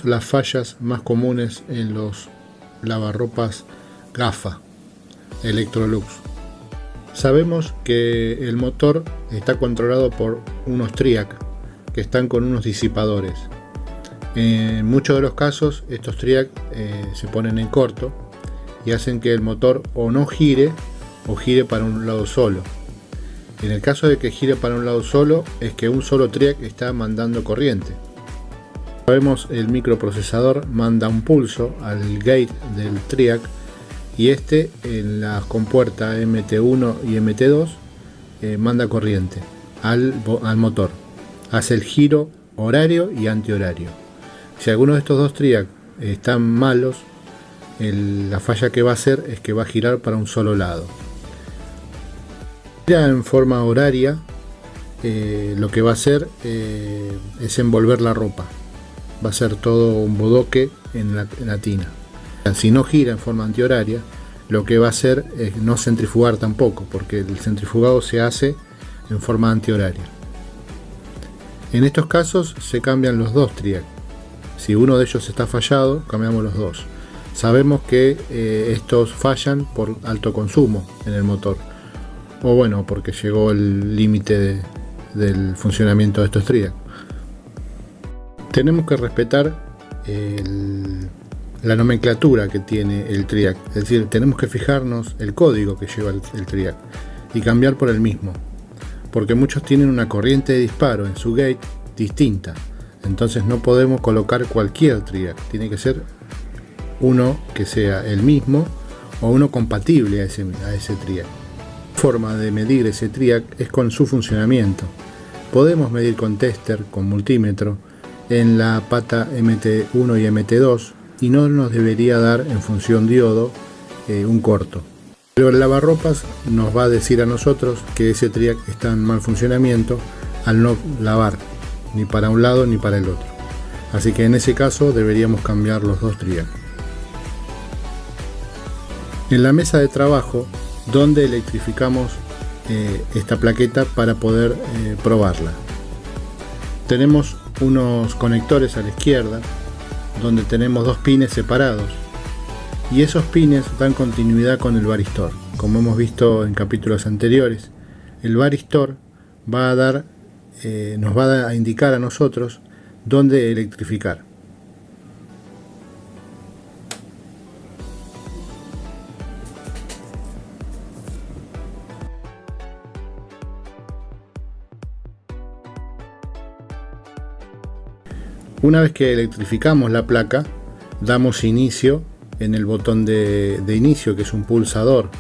las fallas más comunes en los lavarropas GAFA Electrolux. Sabemos que el motor está controlado por unos TRIAC que están con unos disipadores. En muchos de los casos estos TRIAC se ponen en corto y hacen que el motor o no gire o gire para un lado solo. En el caso de que gire para un lado solo, es que un solo TRIAC está mandando corriente. Sabemos, el microprocesador manda un pulso al gate del TRIAC y este en la compuerta MT1 y MT2 manda corriente al motor. Hace el giro horario y antihorario. Si alguno de estos dos TRIAC están malos, la falla que va a hacer es que va a girar para un solo lado. En forma horaria, lo que va a hacer es envolver la ropa. Va a ser todo un bodoque en la tina. Si no gira en forma antihoraria, lo que va a hacer es no centrifugar tampoco, porque el centrifugado se hace en forma antihoraria. En estos casos se cambian los dos TRIAC. Si uno de ellos está fallado, cambiamos los dos. Sabemos que estos fallan por alto consumo en el motor, o bueno, porque llegó el límite del funcionamiento de estos TRIAC. Tenemos que respetar la nomenclatura que tiene el TRIAC, es decir, tenemos que fijarnos el código que lleva el TRIAC y cambiar por el mismo, porque muchos tienen una corriente de disparo en su gate distinta, entonces no podemos colocar cualquier TRIAC, tiene que ser uno que sea el mismo o uno compatible a ese TRIAC. La forma de medir ese TRIAC es con su funcionamiento. Podemos medir con tester, con multímetro, en la pata MT1 y MT2 y no nos debería dar en función diodo un corto. Pero el lavarropas nos va a decir a nosotros que ese TRIAC está en mal funcionamiento al no lavar ni para un lado ni para el otro. Así que en ese caso deberíamos cambiar los dos TRIAC. En la mesa de trabajo, donde electrificamos esta plaqueta para poder probarla, tenemos unos conectores a la izquierda donde tenemos dos pines separados y esos pines dan continuidad con el varistor. Como hemos visto en capítulos anteriores, el varistor va a dar, nos va a indicar a nosotros dónde electrificar. Una vez que electrificamos la placa, damos inicio en el botón de inicio, que es un pulsador.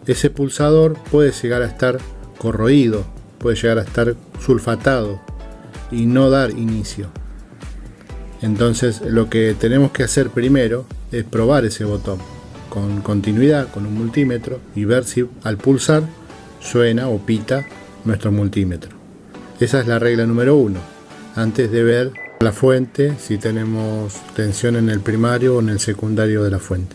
Ese pulsador puede llegar a estar corroído, puede llegar a estar sulfatado y no dar inicio. Entonces lo que tenemos que hacer primero es probar ese botón con continuidad, con un multímetro, y ver si al pulsar suena o pita nuestro multímetro. Esa es la regla número 1, antes de ver la fuente, si tenemos tensión en el primario o en el secundario de la fuente.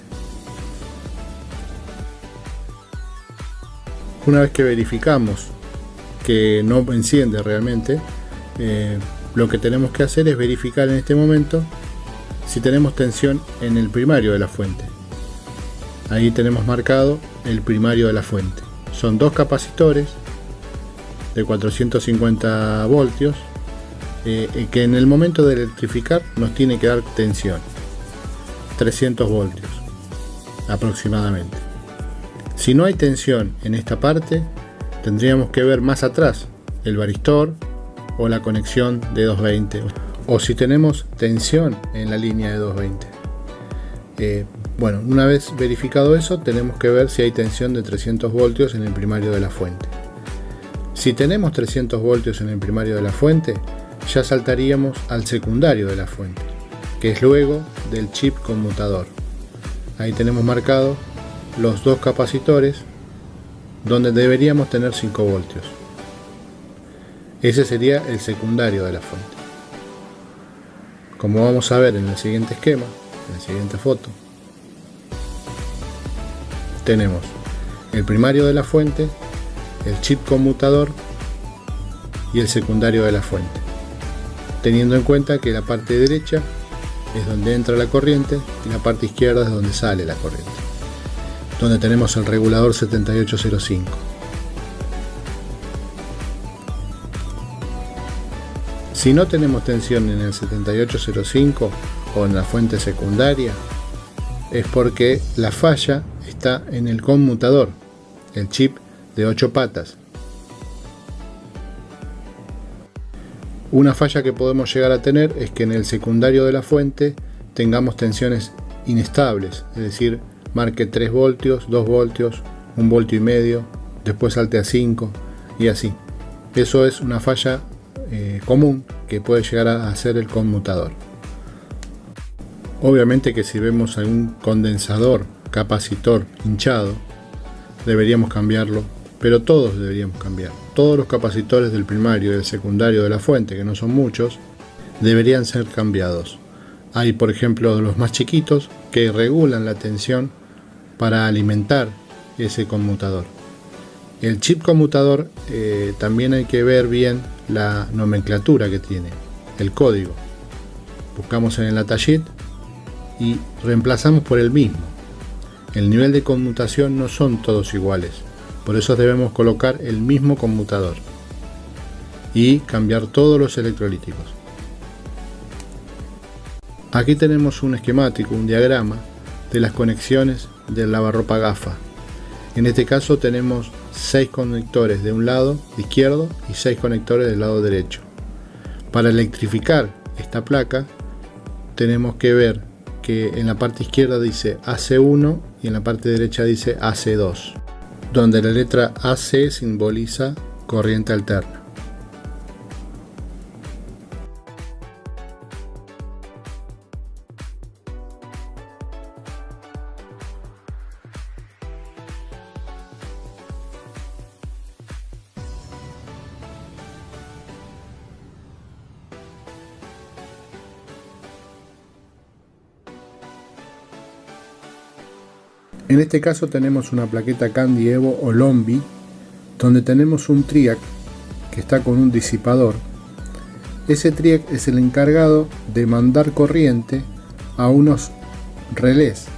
Una vez que verificamos que no enciende realmente, lo que tenemos que hacer es verificar en este momento si tenemos tensión en el primario de la fuente. Ahí tenemos marcado el primario de la fuente. Son dos capacitores de 450 voltios que en el momento de electrificar nos tiene que dar tensión, 300 voltios aproximadamente. Si no hay tensión en esta parte, tendríamos que ver más atrás el varistor o la conexión de 220, o si tenemos tensión en la línea de 220. Bueno, una vez verificado eso, tenemos que ver si hay tensión de 300 voltios en el primario de la fuente. Si tenemos 300 voltios en el primario de la fuente, ya saltaríamos al secundario de la fuente, que es luego del chip conmutador. Ahí tenemos marcado los dos capacitores donde deberíamos tener 5 voltios. Ese sería el secundario de la fuente. Como vamos a ver en el siguiente esquema, en la siguiente foto, tenemos el primario de la fuente, el chip conmutador y el secundario de la fuente, teniendo en cuenta que la parte derecha es donde entra la corriente y la parte izquierda es donde sale la corriente, donde tenemos el regulador 7805. Si no tenemos tensión en el 7805 o en la fuente secundaria, es porque la falla está en el conmutador, el chip de 8 patas. Una falla que podemos llegar a tener es que en el secundario de la fuente tengamos tensiones inestables, es decir, marque 3 voltios, 2 voltios, 1,5 voltios, después salte a 5 y así. Eso es una falla común que puede llegar a ser el conmutador. Obviamente que si vemos algún condensador, capacitor hinchado, deberíamos cambiarlo, pero todos deberíamos cambiar. Todos los capacitores del primario y del secundario de la fuente, que no son muchos, deberían ser cambiados. Hay, por ejemplo, los más chiquitos que regulan la tensión para alimentar ese conmutador. El chip conmutador también hay que ver bien la nomenclatura que tiene, el código. Buscamos en el datasheet y reemplazamos por el mismo. El nivel de conmutación no son todos iguales, por eso debemos colocar el mismo conmutador y cambiar todos los electrolíticos. Aquí tenemos un esquemático, un diagrama de las conexiones del lavarropa GAFA. En este caso tenemos 6 conectores de un lado izquierdo y 6 conectores del lado derecho. Para electrificar esta placa tenemos que ver que en la parte izquierda dice AC1 y en la parte derecha dice AC2, donde la letra AC simboliza corriente alterna. En este caso tenemos una plaqueta Candy Evo o Lombi, donde tenemos un triac que está con un disipador. Ese triac es el encargado de mandar corriente a unos relés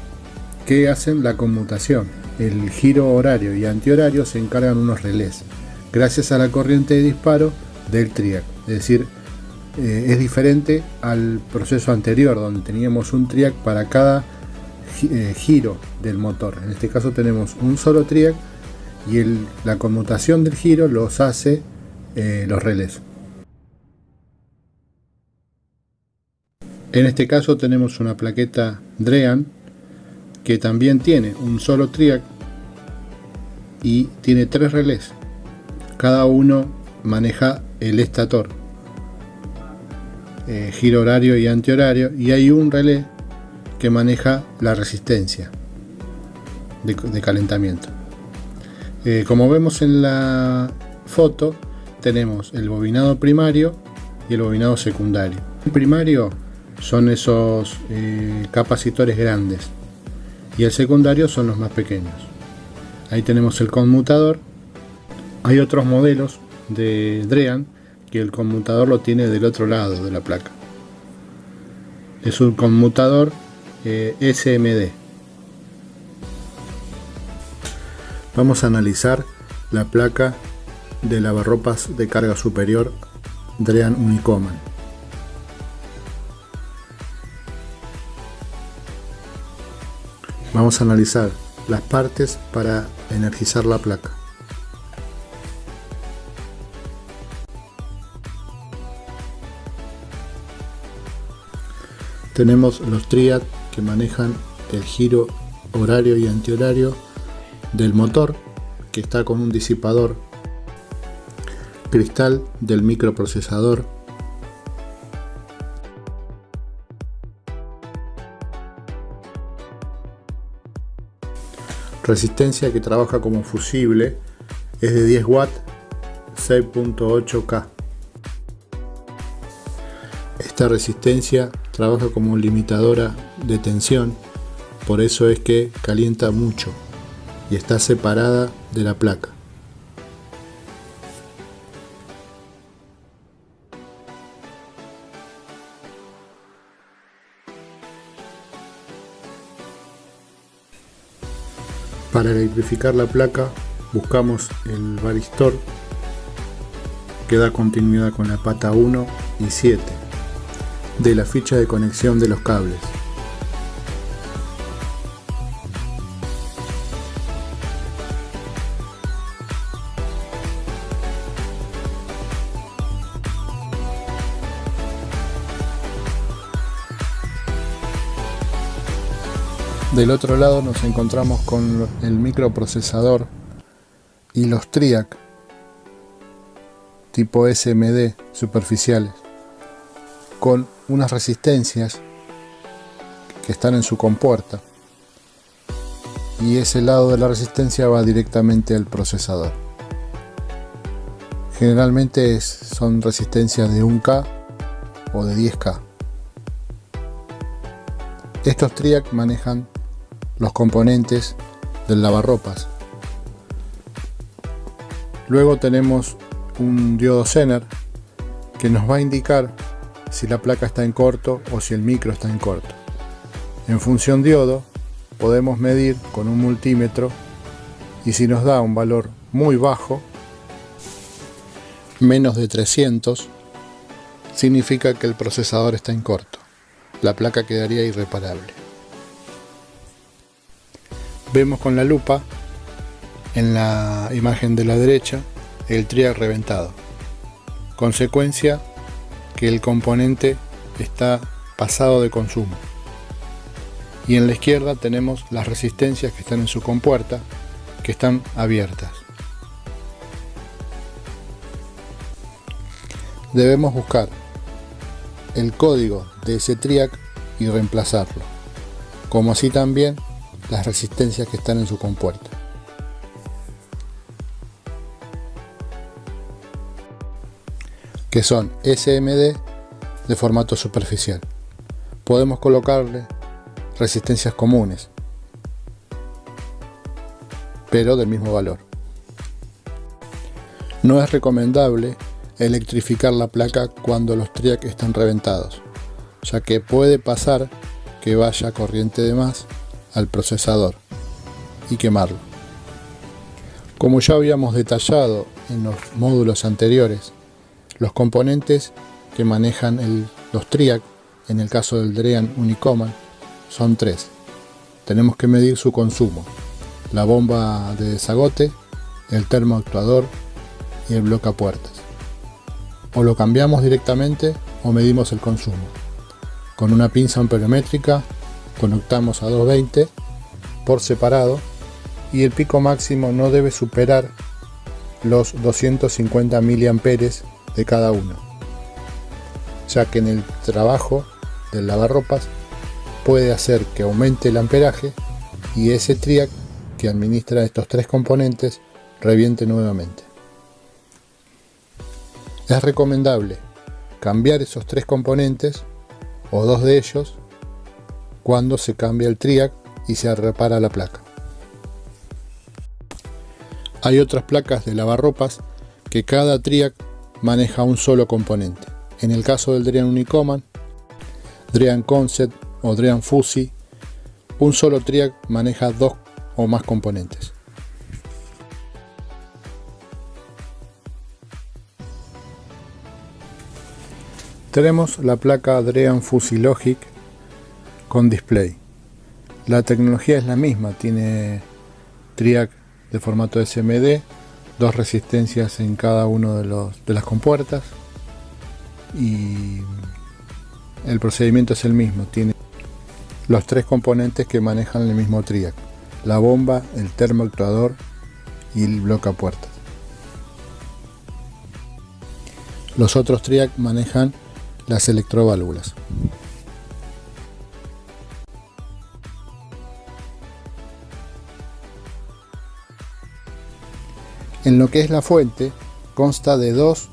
que hacen la conmutación. El giro horario y antihorario se encargan unos relés, gracias a la corriente de disparo del triac. Es decir, es diferente al proceso anterior, donde teníamos un triac para cada giro del motor. En este caso tenemos un solo triac y la conmutación del giro los hace los relés. En este caso tenemos una plaqueta Drean que también tiene un solo triac y tiene 3 relés. Cada uno maneja el estator, giro horario y antihorario, y hay un relé que maneja la resistencia de calentamiento. Como vemos en la foto, tenemos el bobinado primario y el bobinado secundario. El primario son esos capacitores grandes y el secundario son los más pequeños. Ahí tenemos el conmutador. Hay otros modelos de Drean que el conmutador lo tiene del otro lado de la placa. Es un conmutador SMD. Vamos a analizar la placa de lavarropas de carga superior Drean Unicoman. Vamos a analizar las partes para energizar la placa. Tenemos los triac que manejan el giro horario y antihorario del motor, que está con un disipador, cristal del microprocesador, resistencia que trabaja como fusible, es de 10 watts, 6.8K. Esta resistencia trabaja como limitadora de tensión, por eso es que calienta mucho y está separada de la placa. Para electrificar la placa buscamos el varistor que da continuidad con la pata 1 y 7 de la ficha de conexión de los cables. Del otro lado nos encontramos con el microprocesador y los TRIAC tipo SMD superficiales con unas resistencias que están en su compuerta, y ese lado de la resistencia va directamente al procesador. Generalmente son resistencias de 1K o de 10K. Estos TRIAC manejan los componentes del lavarropas. Luego tenemos un diodo Zener que nos va a indicar si la placa está en corto o si el micro está en corto. En función diodo podemos medir con un multímetro, y si nos da un valor muy bajo, menos de 300, significa que el procesador está en corto. La placa quedaría irreparable. Vemos con la lupa en la imagen de la derecha el TRIAC reventado, consecuencia que el componente está pasado de consumo, y en la izquierda tenemos las resistencias que están en su compuerta, que están abiertas. Debemos buscar el código de ese TRIAC y reemplazarlo, como así también las resistencias que están en su compuerta. Que son SMD de formato superficial. Podemos colocarle resistencias comunes, pero del mismo valor. No es recomendable electrificar la placa cuando los TRIAC están reventados, ya que puede pasar que vaya corriente de más al procesador y quemarlo. Como ya habíamos detallado en los módulos anteriores, los componentes que manejan los TRIAC, en el caso del Drean Unicommand, son 3. Tenemos que medir su consumo: la bomba de desagote, el termoactuador y el blocapuertas. O lo cambiamos directamente o medimos el consumo. Con una pinza amperométrica conectamos a 220 por separado, y el pico máximo no debe superar los 250 miliamperes de cada uno, ya que en el trabajo del lavarropas puede hacer que aumente el amperaje y ese TRIAC que administra estos 3 componentes reviente nuevamente. Es recomendable cambiar esos 3 componentes o 2 de ellos cuando se cambia el TRIAC y se repara la placa. Hay otras placas de lavarropas que cada TRIAC maneja un solo componente. En el caso del Drean Unicommand, Drean Concept o Drean Fusi, un solo TRIAC maneja 2 o más componentes. Tenemos la placa Drean Fusi Logic con display. La tecnología es la misma, tiene TRIAC de formato SMD, 2 resistencias en cada uno de las compuertas, y el procedimiento es el mismo. Tiene los 3 componentes que manejan el mismo TRIAC: la bomba, el termoactuador y el blocapuertas. Los otros TRIAC manejan las electroválvulas. En lo que es la fuente, consta de 2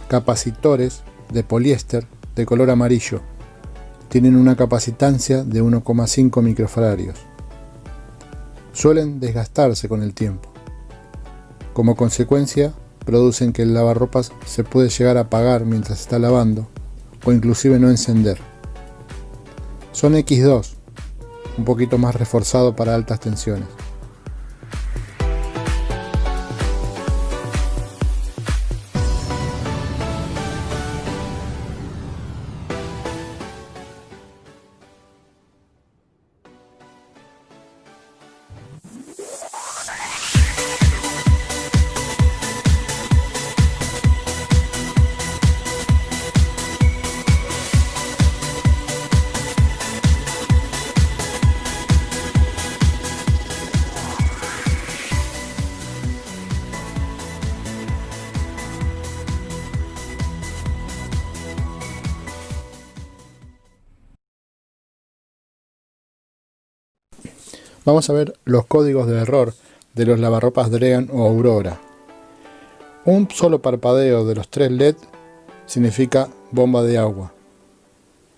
capacitores de poliéster de color amarillo. Tienen una capacitancia de 1,5 microfaradios. Suelen desgastarse con el tiempo. Como consecuencia, producen que el lavarropas se puede llegar a apagar mientras está lavando, o inclusive no encender. Son X2, un poquito más reforzado para altas tensiones. Vamos a ver los códigos de error de los lavarropas Drean o Aurora. Un solo parpadeo de los 3 LED significa bomba de agua.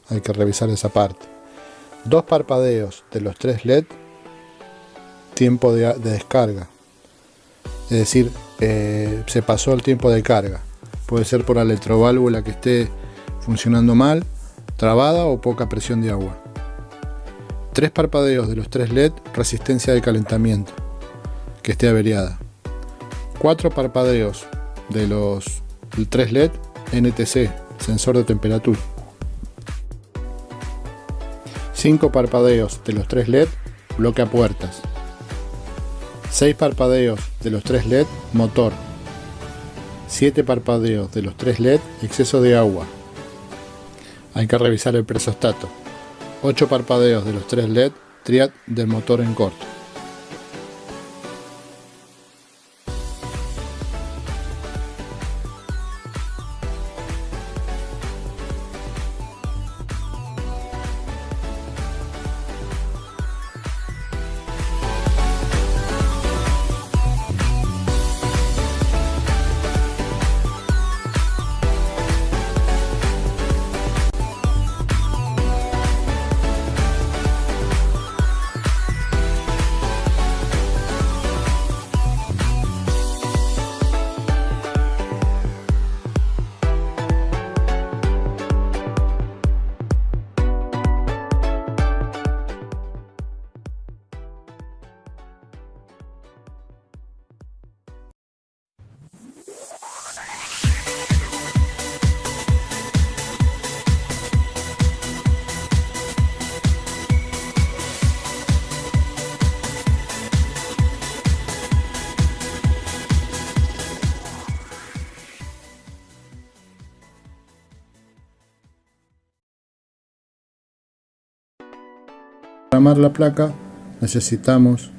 Hay que revisar esa parte. 2 parpadeos de los 3 LED, tiempo de descarga. Es decir, se pasó el tiempo de carga. Puede ser por la electroválvula que esté funcionando mal, trabada o poca presión de agua. 3 parpadeos de los 3 LED, resistencia de calentamiento, que esté averiada. 4 parpadeos de los 3 LED, NTC, sensor de temperatura. 5 parpadeos de los 3 LED, bloquea puertas. 6 parpadeos de los 3 LED, motor. 7 parpadeos de los 3 LED, exceso de agua. Hay que revisar el presostato. 8 parpadeos de los 3 LED, triad del motor en corto. Para armar la placa necesitamos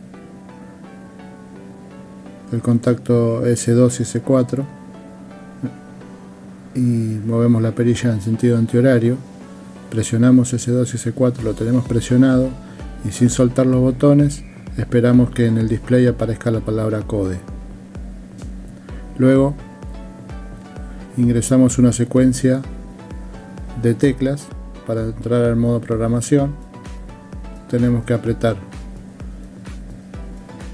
el contacto S2 y S4 y movemos la perilla en sentido antihorario, presionamos S2 y S4, lo tenemos presionado y sin soltar los botones esperamos que en el display aparezca la palabra code. Luego ingresamos una secuencia de teclas para entrar al modo programación. Tenemos que apretar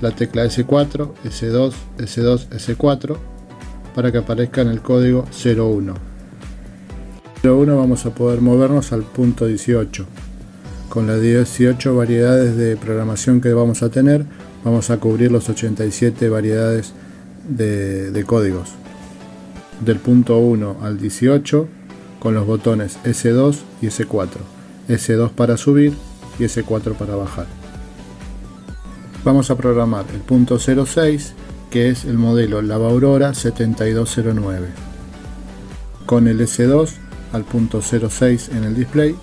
la tecla S4, S2, S2, S4 para que aparezca en el código 01. 01 vamos a poder movernos al punto 18. Con las 18 variedades de programación que vamos a tener, vamos a cubrir los 87 variedades de códigos. Del punto 1 al 18 con los botones S2 y S4. S2 para subir y S4 para bajar. Vamos a programar el punto 06, que es el modelo Lavaurora 7209, con el S2 al punto 06 en el display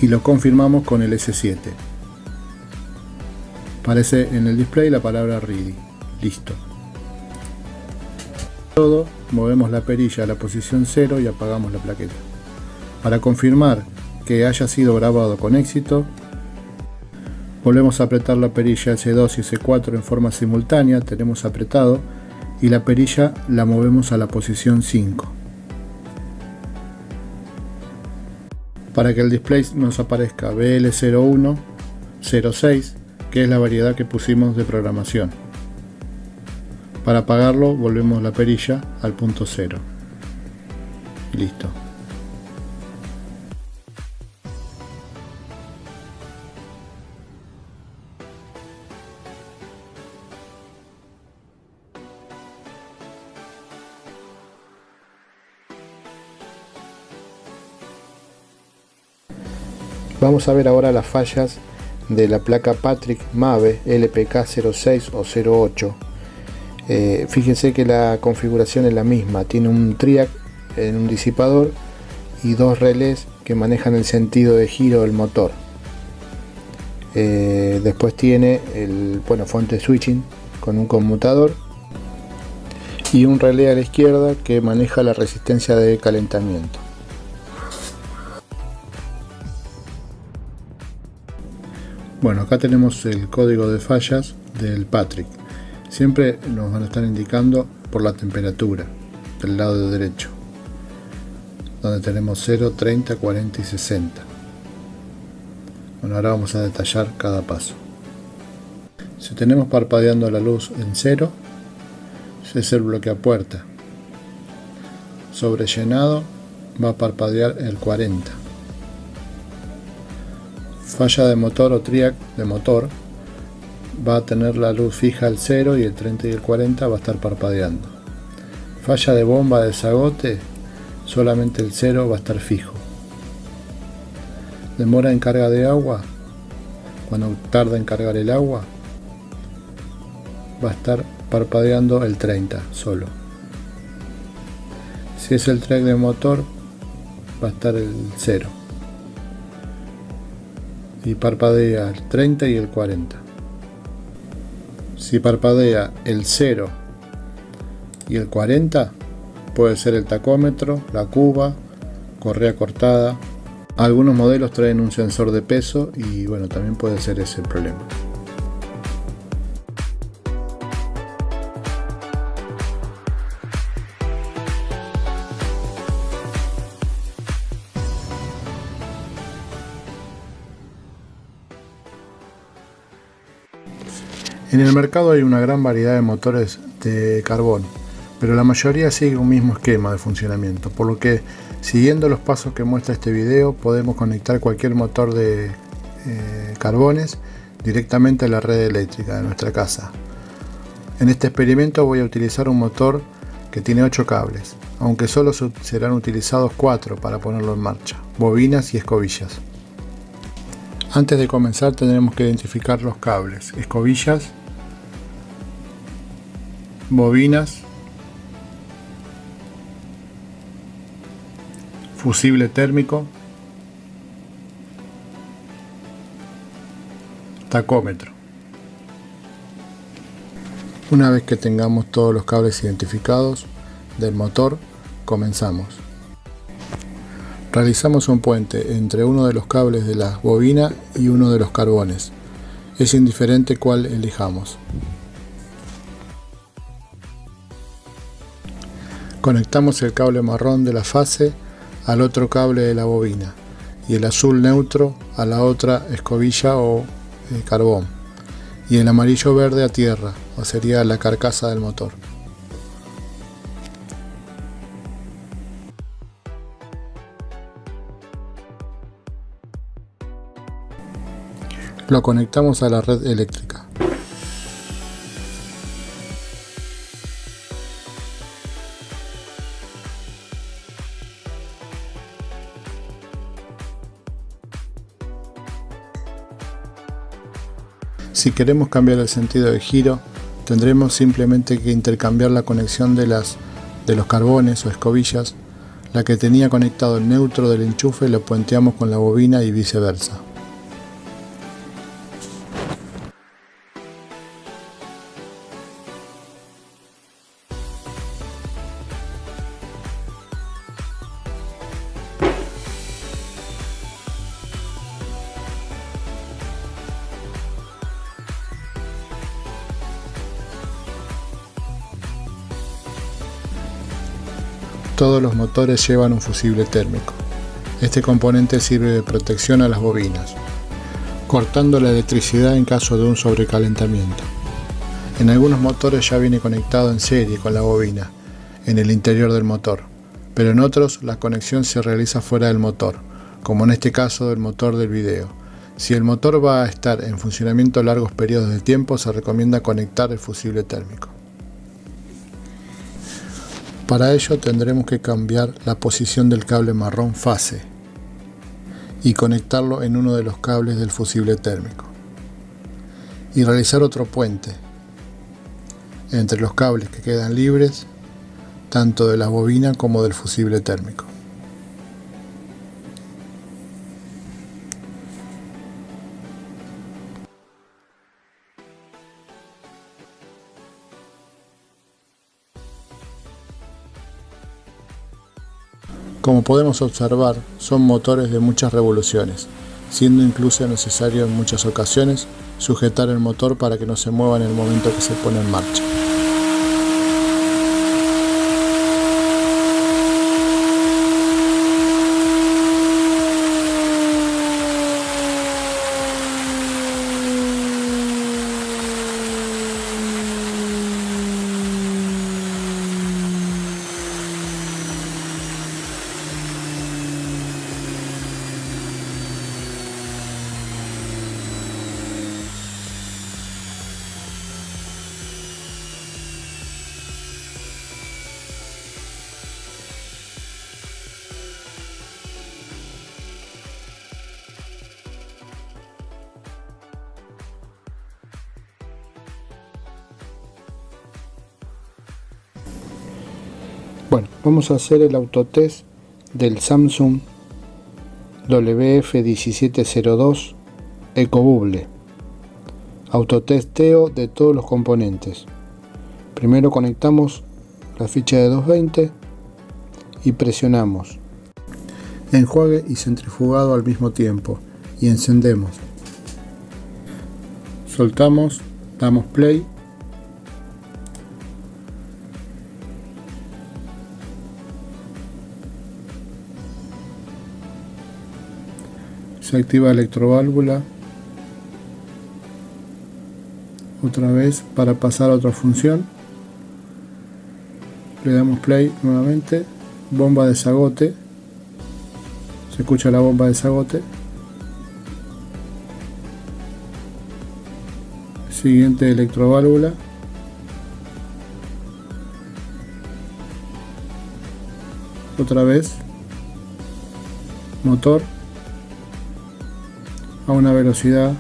y lo confirmamos con el S7. Aparece en el display la palabra ready. Listo. Todo, movemos la perilla a la posición 0 y apagamos la plaqueta. Para confirmar que haya sido grabado con éxito, volvemos a apretar la perilla S2 y S4 en forma simultánea, tenemos apretado, y la perilla la movemos a la posición 5. Para que el display nos aparezca BL01 06, que es la variedad que pusimos de programación. Para apagarlo volvemos la perilla al punto 0. Y listo. Vamos a ver ahora las fallas de la placa Patrick Mave LPK06 o 08. Fíjense que la configuración es la misma, tiene un triac en un disipador y 2 relés que manejan el sentido de giro del motor. Después tiene el fuente switching con un conmutador y un relé a la izquierda que maneja la resistencia de calentamiento. Bueno, acá tenemos el código de fallas del Patrick. Siempre nos van a estar indicando por la temperatura del lado derecho, donde tenemos 0, 30, 40 y 60. Bueno, ahora vamos a detallar cada paso. Si tenemos parpadeando la luz en 0, es el bloqueapuerta. Sobrellenado va a parpadear el 40. Falla de motor o triac de motor va a tener la luz fija al 0 y el 30 y el 40 va a estar parpadeando. Falla de bomba de desagote, solamente el 0 va a estar fijo. Demora en carga de agua, cuando tarda en cargar el agua va a estar parpadeando el 30 solo. Si es el triac de motor va a estar el 0 y parpadea el 30 y el 40. Si parpadea el 0 y el 40, puede ser el tacómetro, la cuba, correa cortada. Algunos modelos traen un sensor de peso y bueno, también puede ser ese el problema. En el mercado hay una gran variedad de motores de carbón, pero la mayoría sigue un mismo esquema de funcionamiento, por lo que siguiendo los pasos que muestra este video podemos conectar cualquier motor de carbones directamente a la red eléctrica de nuestra casa. En este experimento voy a utilizar un motor que tiene 8 cables, aunque solo serán utilizados 4 para ponerlo en marcha, bobinas y escobillas. Antes de comenzar tendremos que identificar los cables, escobillas, bobinas, fusible térmico, tacómetro. Una vez que tengamos todos los cables identificados del motor, comenzamos. Realizamos un puente entre uno de los cables de la bobina y uno de los carbones. Es indiferente cuál elijamos. Conectamos el cable marrón de la fase al otro cable de la bobina y el azul neutro a la otra escobilla o carbón y el amarillo verde a tierra, o sería la carcasa del motor. Lo conectamos a la red eléctrica. Si queremos cambiar el sentido de giro, tendremos simplemente que intercambiar la conexión de los carbones o escobillas. La que tenía conectado el neutro del enchufe lo puenteamos con la bobina y viceversa. Todos los motores llevan un fusible térmico. Este componente sirve de protección a las bobinas, cortando la electricidad en caso de un sobrecalentamiento. En algunos motores ya viene conectado en serie con la bobina, en el interior del motor, pero en otros la conexión se realiza fuera del motor, como en este caso del motor del video. Si el motor va a estar en funcionamiento largos periodos de tiempo, se recomienda conectar el fusible térmico. Para ello tendremos que cambiar la posición del cable marrón fase y conectarlo en uno de los cables del fusible térmico y realizar otro puente entre los cables que quedan libres tanto de la bobina como del fusible térmico. Como podemos observar, son motores de muchas revoluciones, siendo incluso necesario en muchas ocasiones sujetar el motor para que no se mueva en el momento que se pone en marcha. Bueno, vamos a hacer el autotest del Samsung WF1702 EcoBubble. Autotesteo de todos los componentes. Primero conectamos la ficha de 220 y presionamos enjuague y centrifugado al mismo tiempo y encendemos. Soltamos, damos play. Se activa la electroválvula otra vez para pasar a otra función. Le damos play nuevamente. Bomba de desagote. Se escucha la bomba de desagote. Siguiente electroválvula. Otra vez. Motor a una velocidad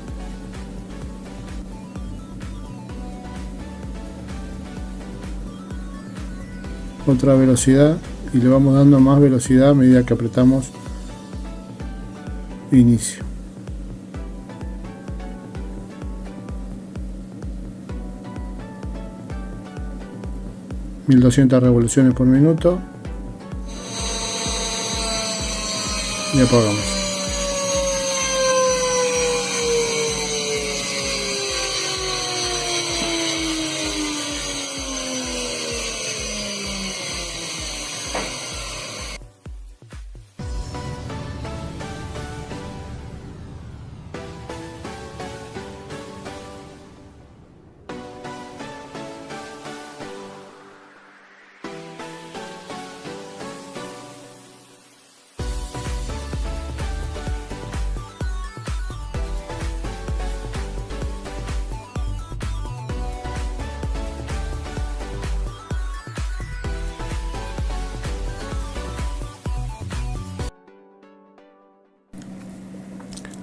otra velocidad y le vamos dando más velocidad a medida que apretamos inicio. (1200 revoluciones por minuto) y apagamos.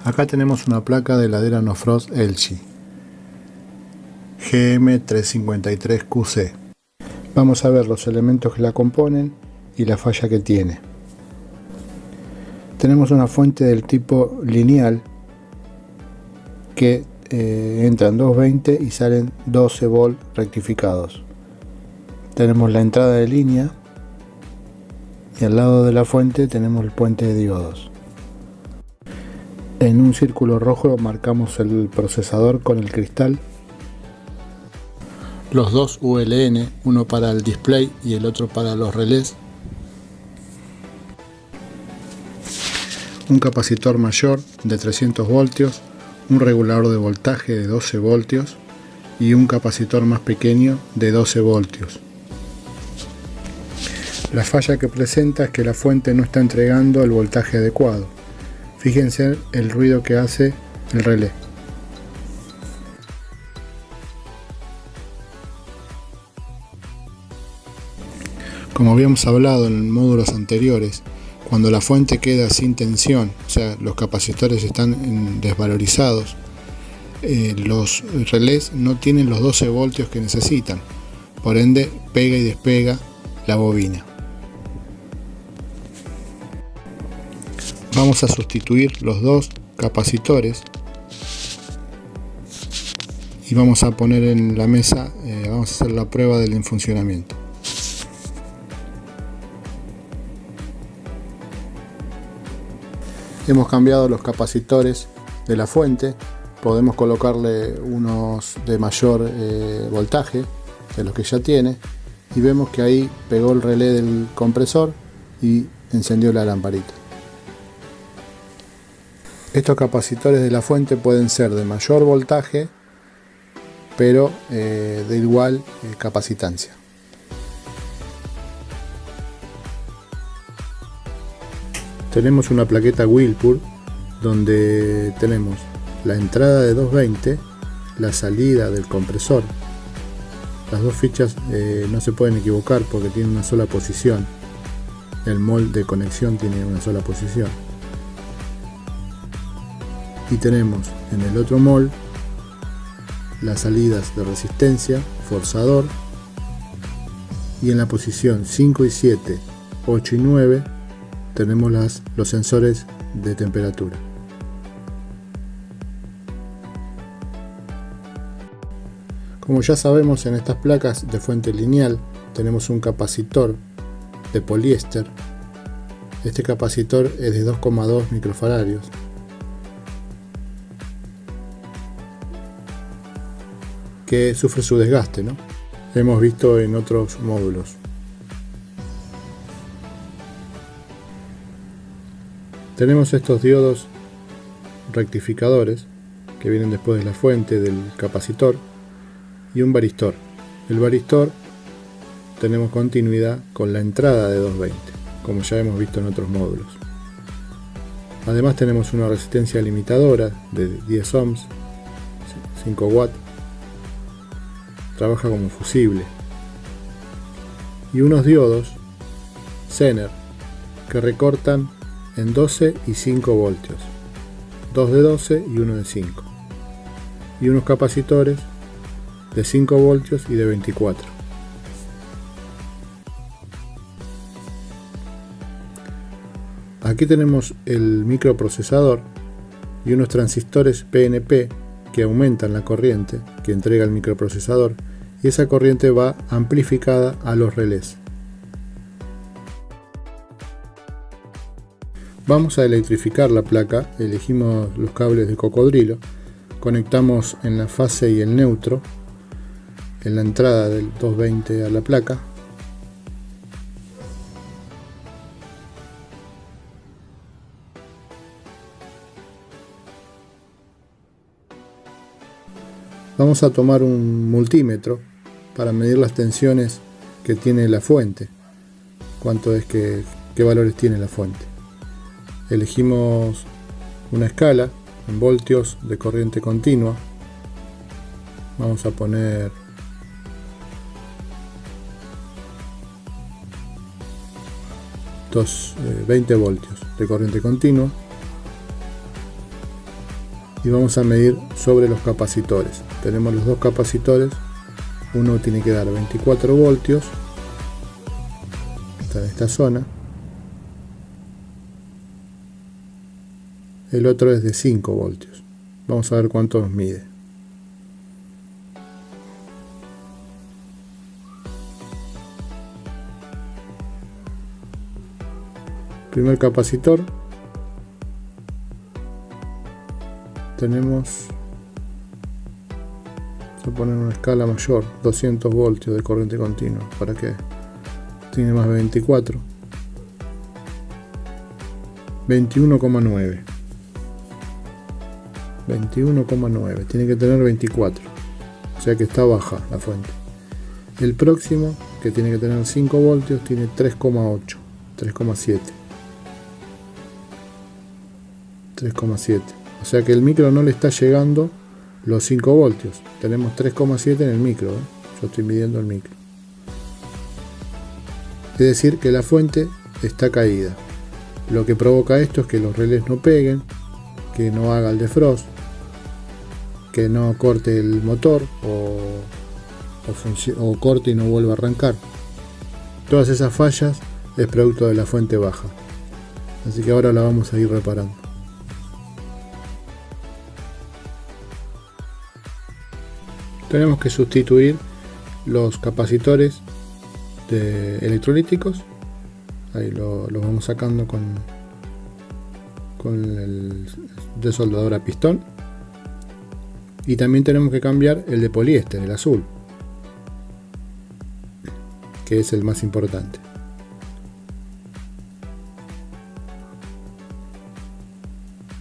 Acá tenemos una placa de heladera No Frost LG GM353QC. Vamos a ver los elementos que la componen y la falla que tiene. Tenemos una fuente del tipo lineal que entran 220 y salen 12 volt rectificados. Tenemos la entrada de línea y al lado de la fuente tenemos el puente de diodos. En un círculo rojo marcamos el procesador con el cristal. Los dos ULN, uno para el display y el otro para los relés. Un capacitor mayor de 300 voltios, un regulador de voltaje de 12 voltios y un capacitor más pequeño de 12 voltios. La falla que presenta es que la fuente no está entregando el voltaje adecuado. Fíjense el ruido que hace el relé. Como habíamos hablado en módulos anteriores, cuando la fuente queda sin tensión, o sea, los capacitores están desvalorizados, los relés no tienen los 12 voltios que necesitan, por ende pega y despega la bobina. Vamos a sustituir los dos capacitores y vamos a poner en la mesa, vamos a hacer la prueba del funcionamiento. Hemos cambiado los capacitores de la fuente. Podemos colocarle unos de mayor voltaje de los que ya tiene, y vemos que ahí pegó el relé del compresor y encendió la lamparita. Estos capacitores de la fuente pueden ser de mayor voltaje, pero de igual capacitancia. Tenemos una plaqueta Whirlpool donde tenemos la entrada de 220, la salida del compresor. Las dos fichas no se pueden equivocar porque tienen una sola posición. El mol de conexión tiene una sola posición. Y tenemos en el otro mol las salidas de resistencia, forzador, y en la posición 5 y 7, 8 y 9 tenemos los sensores de temperatura. Como ya sabemos, en estas placas de fuente lineal tenemos un capacitor de poliéster. Este capacitor es de 2,2 microfaradios. Que sufre su desgaste, ¿no? Hemos visto en otros módulos. Tenemos estos diodos rectificadores que vienen después de la fuente del capacitor y un varistor. El varistor tenemos continuidad con la entrada de 220, como ya hemos visto en otros módulos. Además tenemos una resistencia limitadora de 10 ohms, 5 watts, trabaja como fusible, y unos diodos Zener que recortan en 12 y 5 voltios, 2 de 12 y 1 de 5, y unos capacitores de 5 voltios y de 24. Aquí tenemos el microprocesador y unos transistores PNP que aumentan la corriente que entrega el microprocesador, y esa corriente va amplificada a los relés. Vamos a electrificar la placa. Elegimos los cables de cocodrilo, conectamos en la fase y el neutro en la entrada del 220 a la placa. Vamos a tomar un multímetro para medir las tensiones que tiene la fuente, qué valores tiene la fuente. Elegimos una escala en voltios de corriente continua. Vamos a poner 20 voltios de corriente continua, y vamos a medir sobre los capacitores. Tenemos los dos capacitores, uno tiene que dar 24 voltios, está en esta zona, el otro es de 5 voltios. Vamos a ver cuánto nos mide. Primer capacitor, tenemos, vamos a poner una escala mayor, 200 voltios de corriente continua, para que tiene más de 24, 21,9, 21,9, tiene que tener 24, o sea que está baja la fuente. El próximo, que tiene que tener 5 voltios, tiene 3,8, 3,7, 3,7. O sea que el micro no le está llegando los 5 voltios. Tenemos 3,7 en el micro, Yo estoy midiendo el micro. Es decir, que la fuente está caída. Lo que provoca esto es que los relés no peguen, que no haga el defrost, que no corte el motor o corte y no vuelva a arrancar. Todas esas fallas es producto de la fuente baja. Así que ahora la vamos a ir reparando. Tenemos que sustituir los capacitores electrolíticos. Ahí los vamos sacando con con el desoldador a pistón. Y también tenemos que cambiar el de poliéster, el azul, que es el más importante.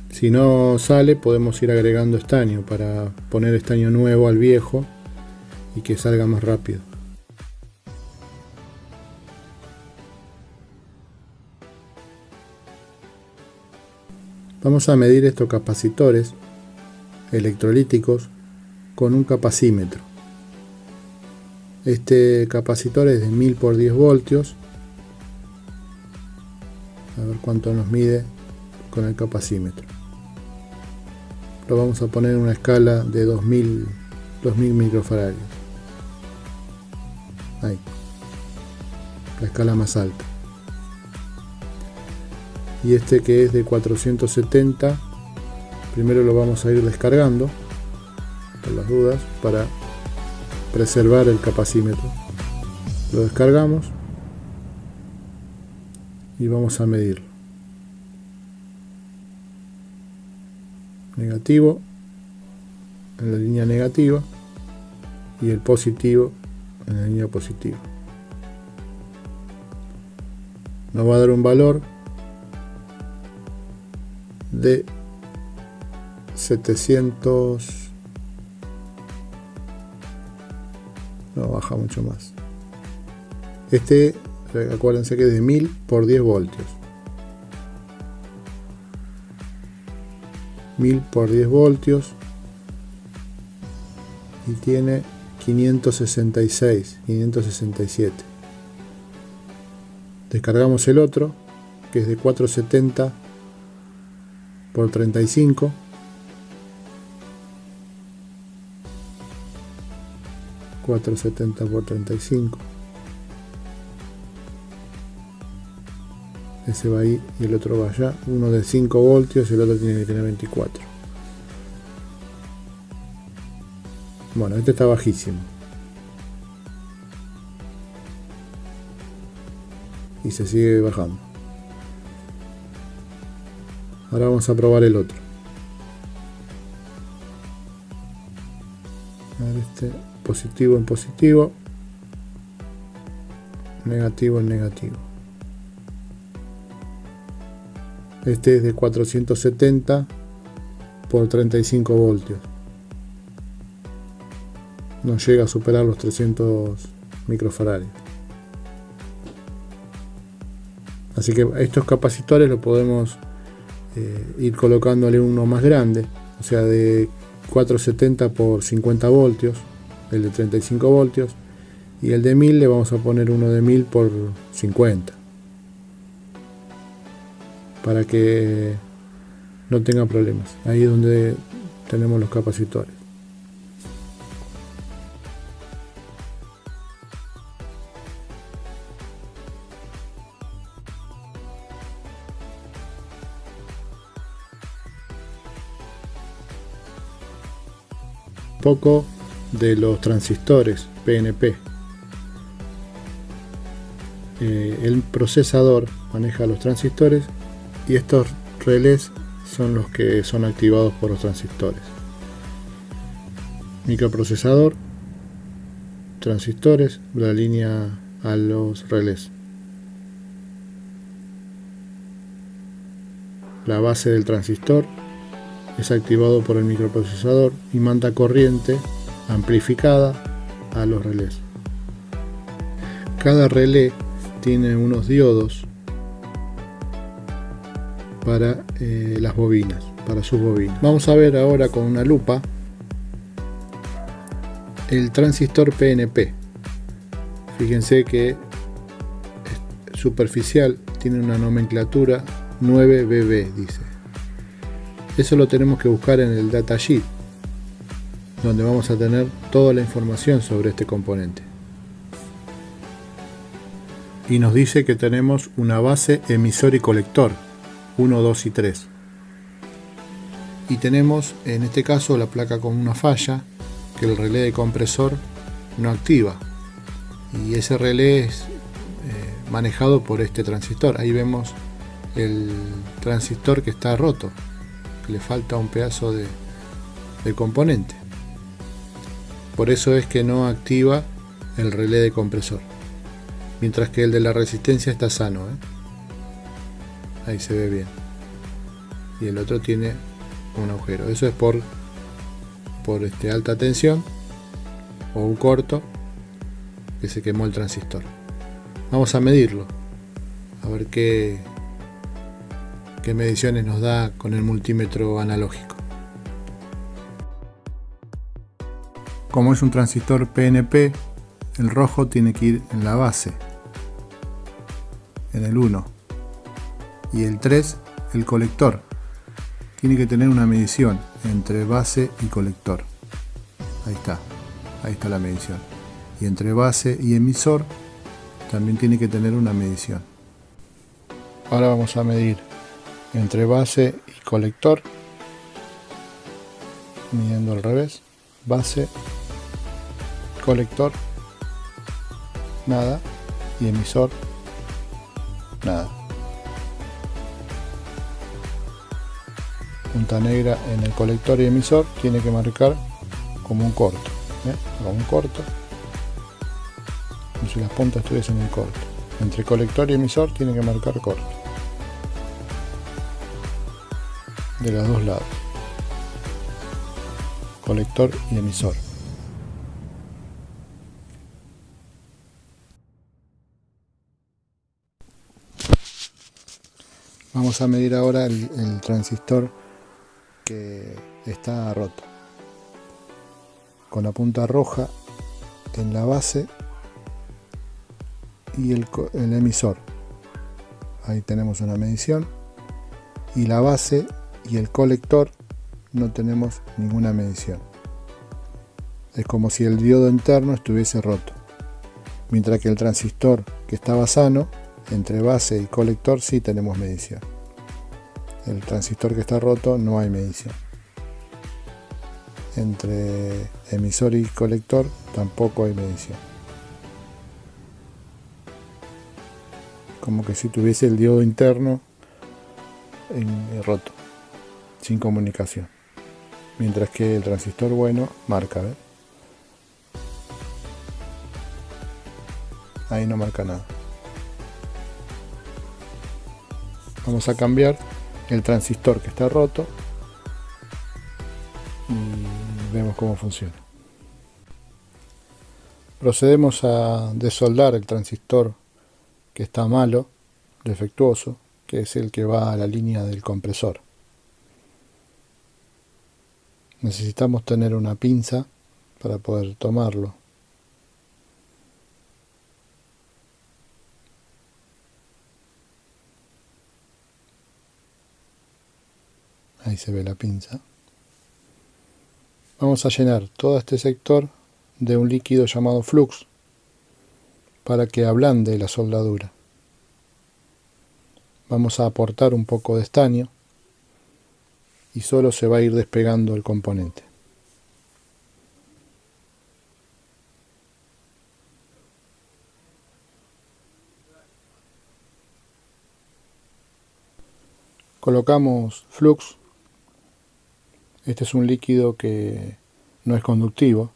Si no sale, podemos ir agregando estaño para poner estaño nuevo al viejo y que salga más rápido. Vamos a medir estos capacitores electrolíticos con un capacímetro. Este capacitor es de 1000 por 10 voltios. A ver cuánto nos mide con el capacímetro. Lo vamos a poner en una escala de 2000 microfaradios. Ahí, la escala más alta. Y este, que es de 470, primero lo vamos a ir descargando por las dudas para preservar el capacímetro. Lo descargamos y vamos a medirlo. Negativo en la línea negativa y el positivo en la línea positiva. Nos va a dar un valor de 700, no baja mucho más. Este, acuérdense que es de 1000 por 10 voltios. 1000 por 10 voltios y tiene 566, 567. Descargamos el otro, que es de 470 por 35. por 35. Ese va ahí y el otro va allá. Uno de 5 voltios y el otro tiene que tener 24. Bueno, este está bajísimo. Y se sigue bajando. Ahora vamos a probar el otro. A ver, este, positivo en positivo, negativo en negativo. Este es de 470 por 35 voltios. No llega a superar los 300 microfaradios. Así que a estos capacitores lo podemos ir colocándole uno más grande, o sea, de 470 por 50 voltios, el de 35 voltios, y el de 1000 le vamos a poner uno de 1000 por 50, para que no tenga problemas. Ahí es donde tenemos los capacitores. Poco de los transistores PNP. El procesador maneja los transistores y estos relés son los que son activados por los transistores. Microprocesador, transistores, la línea a los relés. La base del transistor es activado por el microprocesador y manda corriente amplificada a los relés. Cada relé tiene unos diodos para las bobinas, para sus bobinas. Vamos a ver ahora con una lupa el transistor PNP. Fíjense que superficial tiene una nomenclatura 9BB, dice. Eso lo tenemos que buscar en el datasheet, donde vamos a tener toda la información sobre este componente. Y nos dice que tenemos una base, emisor y colector 1, 2 y 3. Y tenemos en este caso la placa con una falla que el relé de compresor no activa. Y ese relé es manejado por este transistor. Ahí vemos el transistor que está roto, que le falta un pedazo de componente. Por eso es que no activa el relé de compresor, mientras que el de la resistencia está sano, ahí se ve bien, y el otro tiene un agujero. Eso es por alta tensión o un corto que se quemó el transistor. Vamos a medirlo, a ver qué mediciones nos da con el multímetro analógico. Como es un transistor PNP, el rojo tiene que ir en la base, en el 1, y el 3, el colector, tiene que tener una medición entre base y colector. Ahí está la medición. Y entre base y emisor también tiene que tener una medición. Ahora vamos a medir entre base y colector, midiendo al revés. Base, colector, nada, y emisor, nada. Punta negra en el colector y emisor tiene que marcar como un corto, como un corto, como si las puntas estuviesen en el corto. Entre colector y emisor tiene que marcar corto, de los dos lados, colector y emisor. Vamos a medir ahora el transistor que está roto, con la punta roja en la base y el emisor. Ahí tenemos una medición, y la base y el colector no tenemos ninguna medición. Es como si el diodo interno estuviese roto, mientras que el transistor que estaba sano, entre base y colector sí tenemos medición. El transistor que está roto no hay medición. Entre emisor y colector tampoco hay medición. Como que si tuviese el diodo interno roto, sin comunicación. Mientras que el transistor bueno marca, ¿ves? Ahí no marca nada. Vamos a cambiar el transistor que está roto y vemos cómo funciona. Procedemos a desoldar el transistor que está malo, defectuoso, que es el que va a la línea del compresor. Necesitamos tener una pinza para poder tomarlo. Ahí se ve la pinza. Vamos a llenar todo este sector de un líquido llamado flux para que ablande la soldadura. Vamos a aportar un poco de estaño y solo se va a ir despegando el componente. Colocamos flux. Este es un líquido que no es conductivo.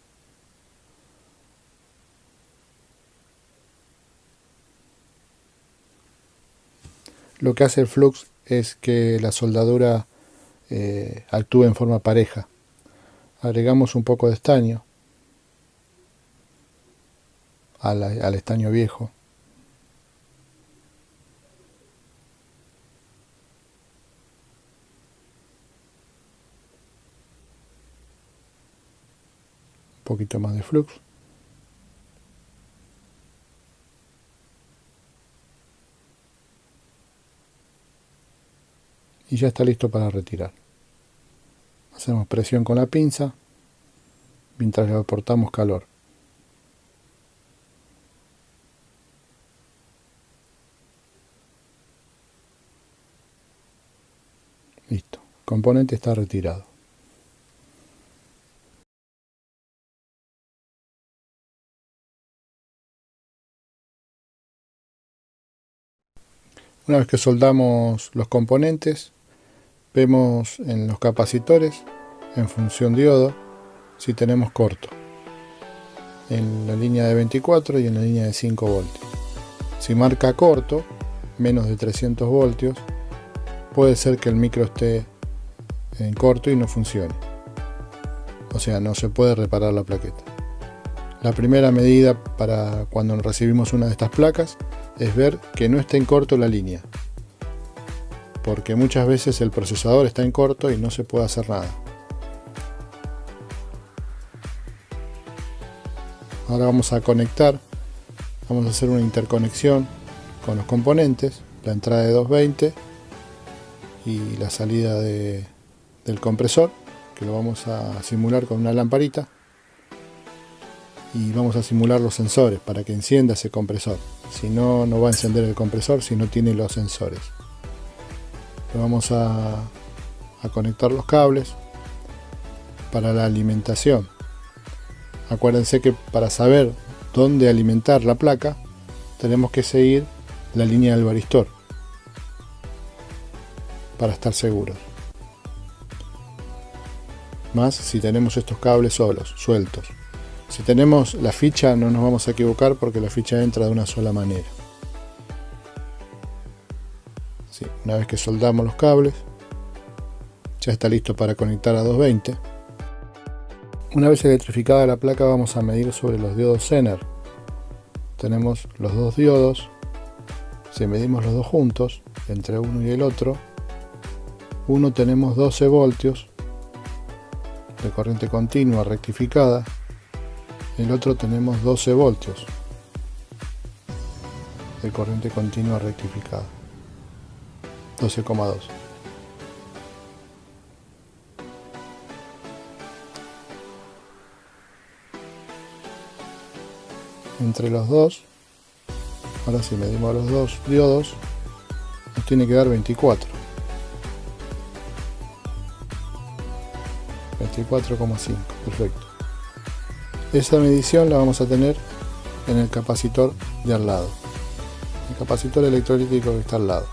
Lo que hace el flux es que la soldadura actúe en forma pareja. Agregamos un poco de estaño al estaño viejo. Un poquito más de flux. Y ya está listo para retirar. Hacemos presión con la pinza mientras le aportamos calor. Listo, el componente está retirado. Una vez que soldamos los componentes, vemos en los capacitores, en función diodo, si tenemos corto, en la línea de 24 y en la línea de 5 voltios. Si marca corto, menos de 300 voltios, puede ser que el micro esté en corto y no funcione. O sea, no se puede reparar la plaqueta. La primera medida para cuando recibimos una de estas placas es ver que no esté en corto la línea, porque muchas veces el procesador está en corto y no se puede hacer nada. Ahora vamos a conectar, vamos a hacer una interconexión con los componentes, la entrada de 220 y la salida del compresor, que lo vamos a simular con una lamparita, y vamos a simular los sensores para que encienda ese compresor. Si no, no va a encender el compresor si no tiene los sensores. Vamos a conectar los cables para la alimentación. Acuérdense que para saber dónde alimentar la placa tenemos que seguir la línea del varistor para estar seguros. Más si tenemos estos cables sueltos. Si tenemos la ficha no nos vamos a equivocar porque la ficha entra de una sola manera. Sí, una vez que soldamos los cables, ya está listo para conectar a 220. Una vez electrificada la placa, vamos a medir sobre los diodos Zener. Tenemos los dos diodos. Si medimos los dos juntos, entre uno y el otro, uno tenemos 12 voltios de corriente continua rectificada, el otro tenemos 12 voltios de corriente continua rectificada, 12,2. Entre los dos, ahora si medimos los dos diodos, nos tiene que dar 24. 24,5, perfecto. Esa medición la vamos a tener en el capacitor de al lado, el capacitor electrolítico que está al lado.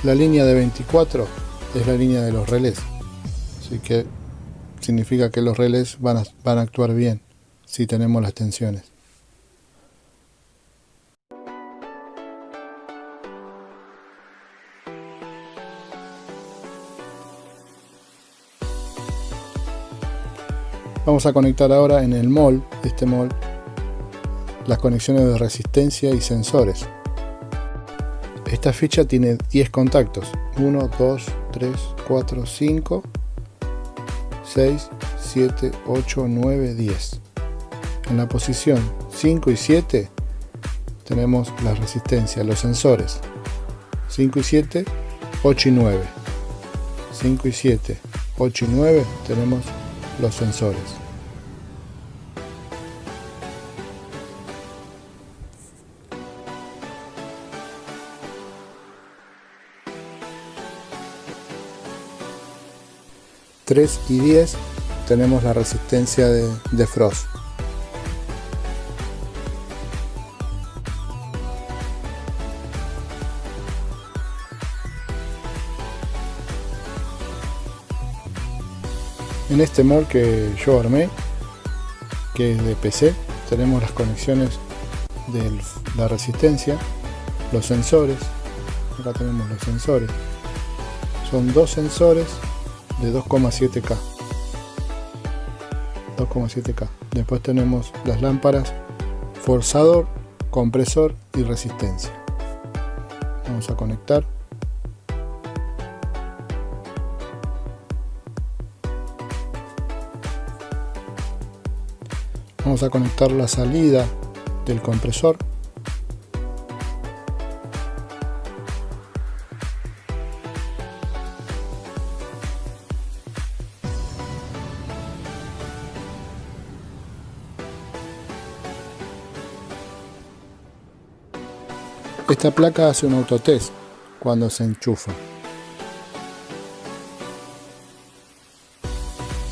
La línea de 24 es la línea de los relés, así que significa que los relés van a actuar bien si tenemos las tensiones. Vamos a conectar ahora en el mol, este mol, las conexiones de resistencia y sensores. Esta ficha tiene 10 contactos, 1, 2, 3, 4, 5, 6, 7, 8, 9, 10. En la posición 5 y 7 tenemos la resistencia, los sensores. 5 y 7, 8 y 9. 5 y 7, 8 y 9 tenemos los sensores. Tres y 10 tenemos la resistencia de Frost. En este mol que yo armé, que es de PC, tenemos las conexiones de la resistencia, los sensores. Acá tenemos los sensores. Son dos sensores de 2,7K. 2,7K. Después tenemos las lámparas forzador, compresor y resistencia. Vamos a conectar. Vamos a conectar la salida del compresor. Esta placa hace un autotest cuando se enchufa.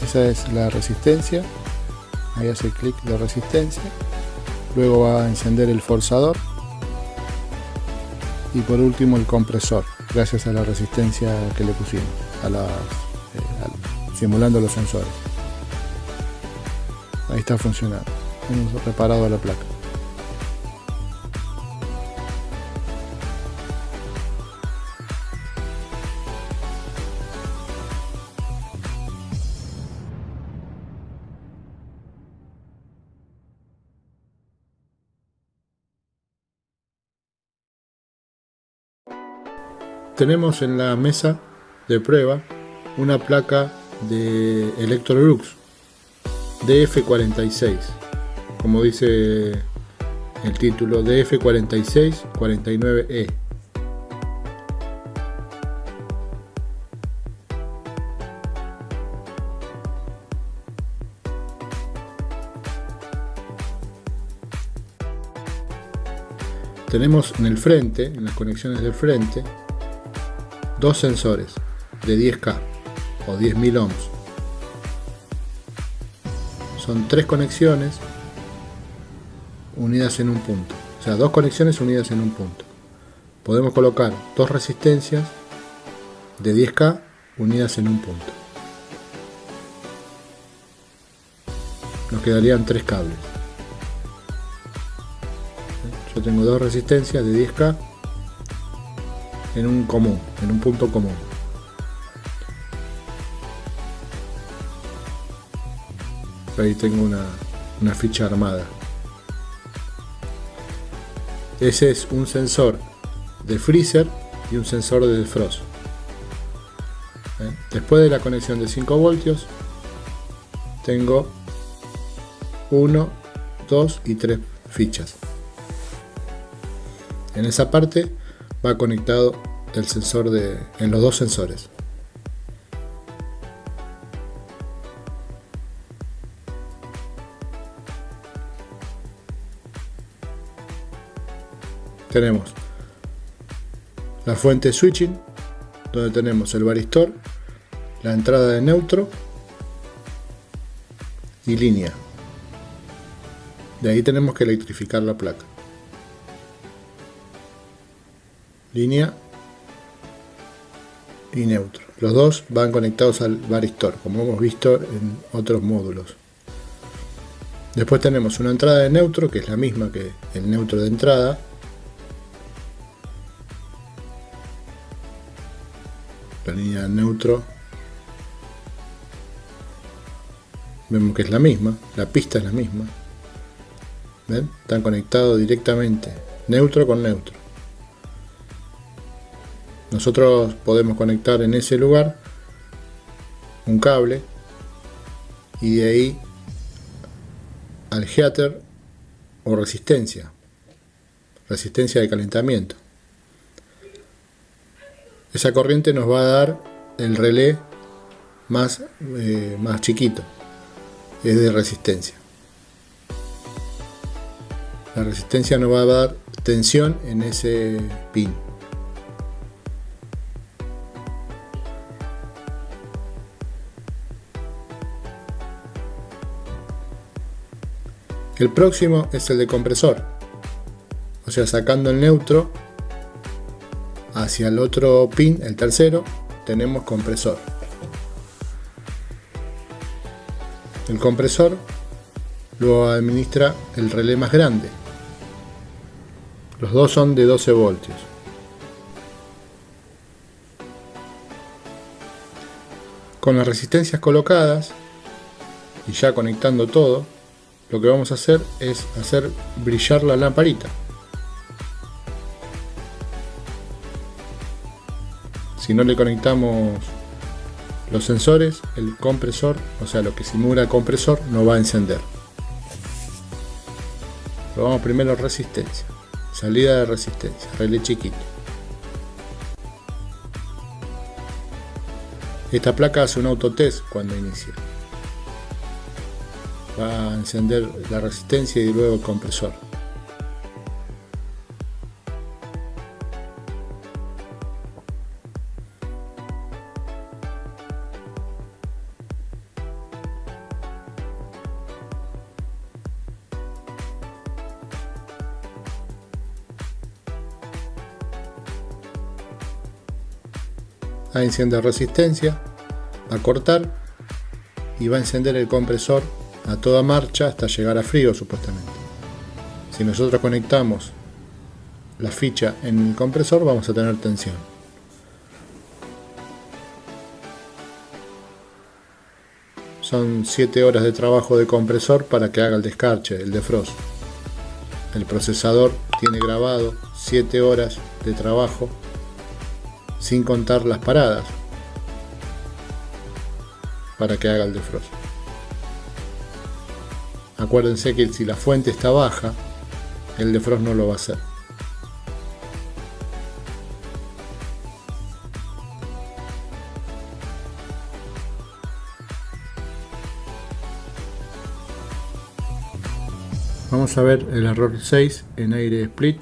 Esa es la resistencia ahí hace clic de resistencia, luego va a encender el forzador y por último el compresor, gracias a la resistencia que le pusimos, simulando los sensores. Ahí está funcionando, hemos reparado la placa. Tenemos en la mesa de prueba una placa de Electrolux DF46, como dice el título, DF4649E. Tenemos en el frente, en las conexiones del frente, dos sensores de 10K o 10.000 ohms. Son tres conexiones unidas en un punto, o sea, dos conexiones unidas en un punto. Podemos colocar dos resistencias de 10K unidas en un punto. Nos quedarían tres cables. Yo tengo dos resistencias de 10K en un común, en un punto común. Ahí tengo una ficha armada. Ese es un sensor de freezer y un sensor de defrost. Después de la conexión de 5 voltios tengo 1, 2 y 3 fichas. En esa parte va conectado el sensor en los dos sensores. Tenemos la fuente switching, donde tenemos el varistor, la entrada de neutro y línea. De ahí tenemos que electrificar la placa. Línea y neutro. Los dos van conectados al varistor, como hemos visto en otros módulos. Después tenemos una entrada de neutro, que es la misma que el neutro de entrada. La línea de neutro, vemos que es la misma, la pista es la misma. ¿Ven? Están conectados directamente, neutro con neutro. Nosotros podemos conectar en ese lugar un cable y de ahí al heater o resistencia de calentamiento. Esa corriente nos va a dar el relé más chiquito, es de resistencia. La resistencia nos va a dar tensión en ese pin. El próximo es el de compresor, o sea, sacando el neutro hacia el otro pin, el tercero, tenemos compresor. El compresor lo administra el relé más grande. Los dos son de 12 voltios. Con las resistencias colocadas y ya conectando todo, lo que vamos a hacer es hacer brillar la lamparita. Si no le conectamos los sensores, el compresor, o sea lo que simula compresor, no va a encender. Probamos primero resistencia, salida de resistencia, relé chiquito. Esta placa hace un autotest cuando inicia. Va a encender la resistencia y luego el compresor. a encender resistencia, a cortar y va a encender el compresor a toda marcha hasta llegar a frío supuestamente. Si nosotros conectamos la ficha en el compresor vamos a tener tensión. Son 7 horas de trabajo de compresor para que haga el descarche, el defrost. El procesador tiene grabado 7 horas de trabajo sin contar las paradas para que haga el defrost. Acuérdense que si la fuente está baja, el defrost no lo va a hacer. Vamos a ver el error 6 en aire split,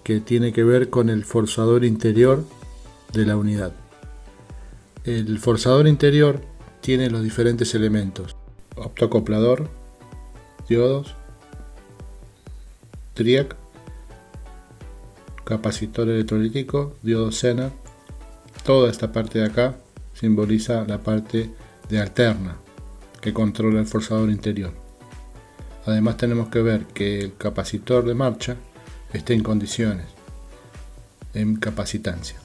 que tiene que ver con el forzador interior de la unidad. El forzador interior tiene los diferentes elementos: optoacoplador, diodos, TRIAC, capacitor electrolítico, diodo Zener. Toda esta parte de acá simboliza la parte de alterna que controla el forzador interior. Además tenemos que ver que el capacitor de marcha esté en condiciones, en capacitancia.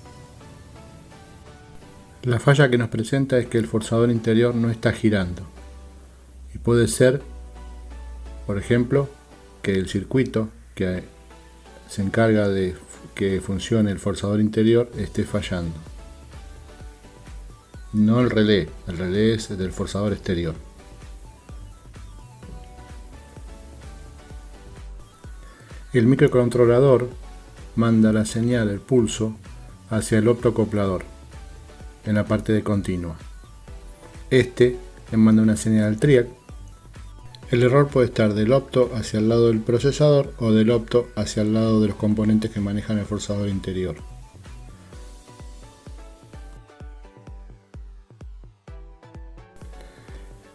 La falla que nos presenta es que el forzador interior no está girando. Y puede ser, por ejemplo, que el circuito que se encarga de que funcione el forzador interior esté fallando. No el relé es del forzador exterior. El microcontrolador manda la señal, el pulso, hacia el optoacoplador en la parte de continua. Este le manda una señal al TRIAC. El error puede estar del opto hacia el lado del procesador o del opto hacia el lado de los componentes que manejan el forzador interior.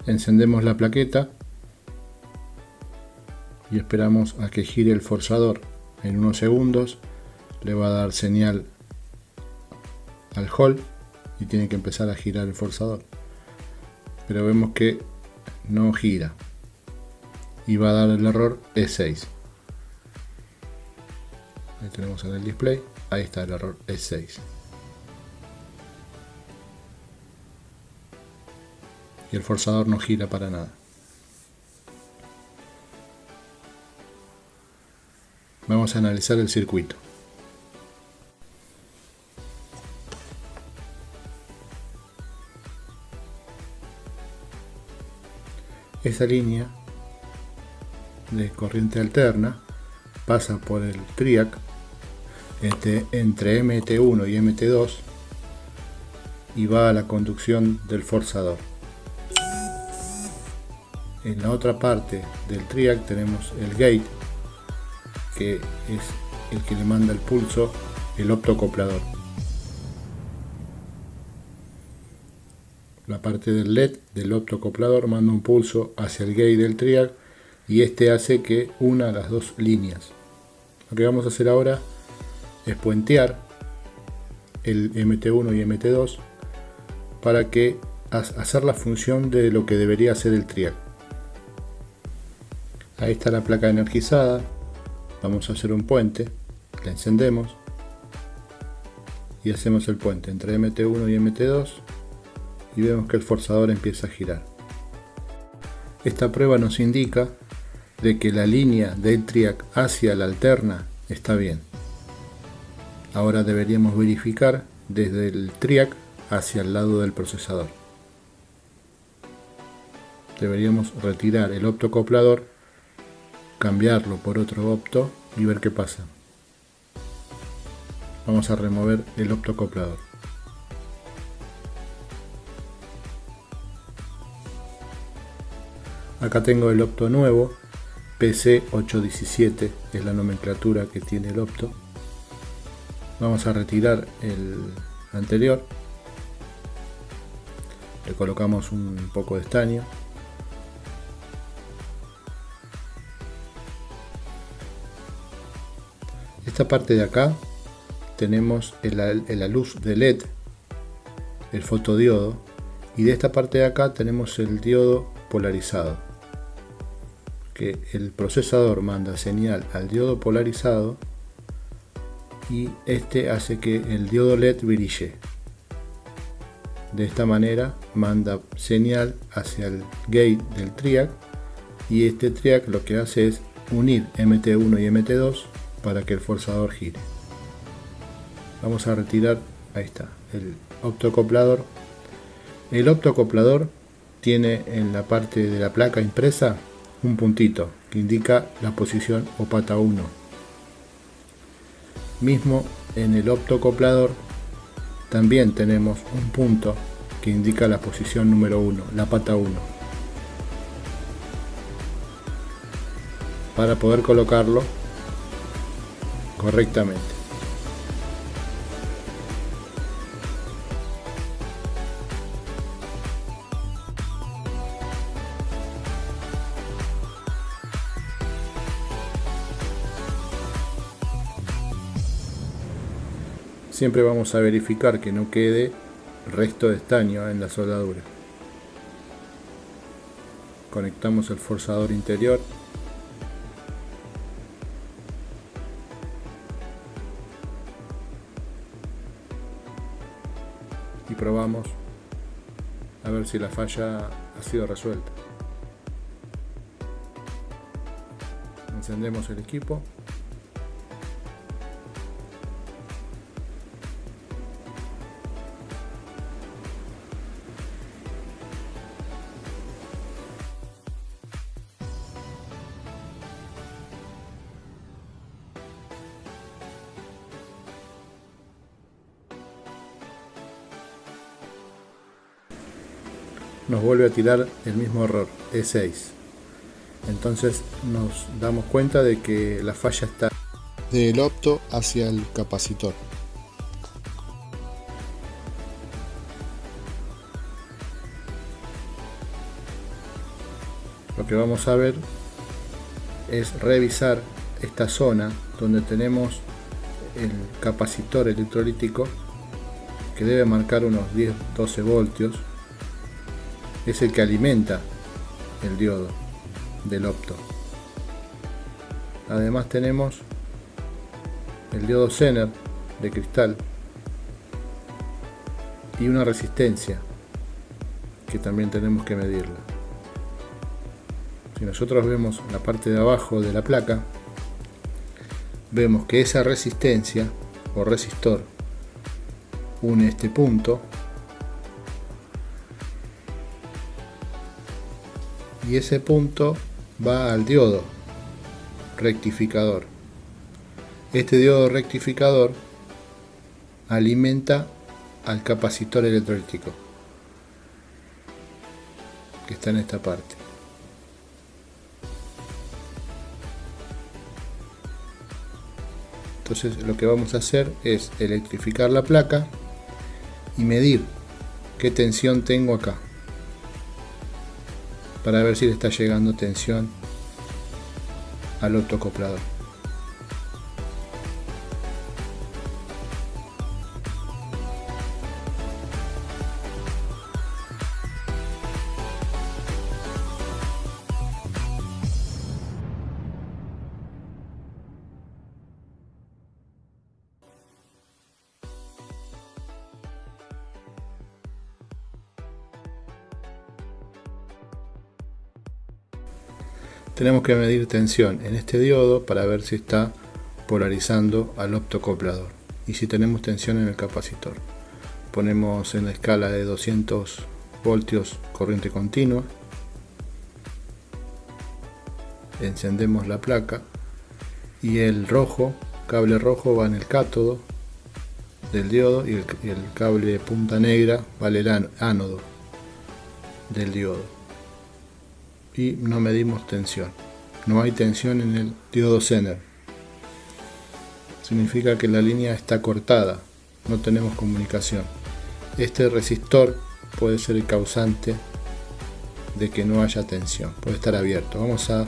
Encendemos la plaqueta y esperamos a que gire el forzador. En unos segundos le va a dar señal al Hall y tiene que empezar a girar el forzador, pero vemos que no gira y va a dar el error E6. Ahí tenemos en el display, ahí está el error E6 y el forzador no gira para nada. Vamos a analizar el circuito. Esa línea de corriente alterna pasa por el TRIAC entre MT1 y MT2 y va a la conducción del forzador. En la otra parte del TRIAC tenemos el gate, que es el que le manda el pulso, el optoacoplador. La parte del LED del optoacoplador manda un pulso hacia el gate del TRIAC y este hace que una las dos líneas. Lo que vamos a hacer ahora es puentear el MT1 y MT2 para que hacer la función de lo que debería hacer el TRIAC. Ahí está la placa energizada. Vamos a hacer un puente, la encendemos y hacemos el puente entre MT1 y MT2 y vemos que el forzador empieza a girar. Esta prueba nos indica de que la línea del TRIAC hacia la alterna está bien. Ahora deberíamos verificar desde el TRIAC hacia el lado del procesador. Deberíamos retirar el optoacoplador, cambiarlo por otro opto y ver qué pasa. Vamos a remover el optoacoplador. Acá tengo el opto nuevo, PC817 es la nomenclatura que tiene el opto. Vamos a retirar el anterior, le colocamos un poco de estaño. Esta parte de acá tenemos la luz de LED el fotodiodo, y de esta parte de acá tenemos el diodo polarizado, que el procesador manda señal al diodo polarizado y este hace que el diodo LED brille. De esta manera manda señal hacia el gate del TRIAC, y este TRIAC lo que hace es unir MT1 y MT2 para que el forzador gire. Vamos a retirar, ahí está, el optoacoplador. El optoacoplador tiene en la parte de la placa impresa un puntito que indica la posición o pata 1. Mismo en el optoacoplador también tenemos un punto que indica la posición número 1, la pata 1, para poder colocarlo correctamente. Siempre vamos a verificar que no quede resto de estaño en la soldadura. Conectamos el forzador interior. Y probamos a ver si la falla ha sido resuelta. Encendemos el equipo. Nos vuelve a tirar el mismo error, E6. Entonces nos damos cuenta de que la falla está del opto hacia el capacitor. Lo que vamos a ver es revisar esta zona donde tenemos el capacitor electrolítico, que debe marcar unos 10-12 voltios. Es el que alimenta el diodo del opto. Además tenemos el diodo Zener de cristal y una resistencia que también tenemos que medirla. Si nosotros vemos la parte de abajo de la placa, vemos que esa resistencia o resistor une este punto y ese punto va al diodo rectificador. Este diodo rectificador alimenta al capacitor electrolítico que está en esta parte. Entonces lo que vamos a hacer es electrificar la placa y medir qué tensión tengo acá, para ver si le está llegando tensión al optoacoplador. Tenemos que medir tensión en este diodo para ver si está polarizando al optoacoplador y si tenemos tensión en el capacitor. Ponemos en la escala de 200 voltios corriente continua, encendemos la placa y el rojo, cable rojo, va en el cátodo del diodo y el cable punta negra va en el ánodo del diodo. Y no medimos tensión, no hay tensión en el diodo Zener. Significa que la línea está cortada, no tenemos comunicación. Este resistor puede ser el causante de que no haya tensión, puede estar abierto. Vamos a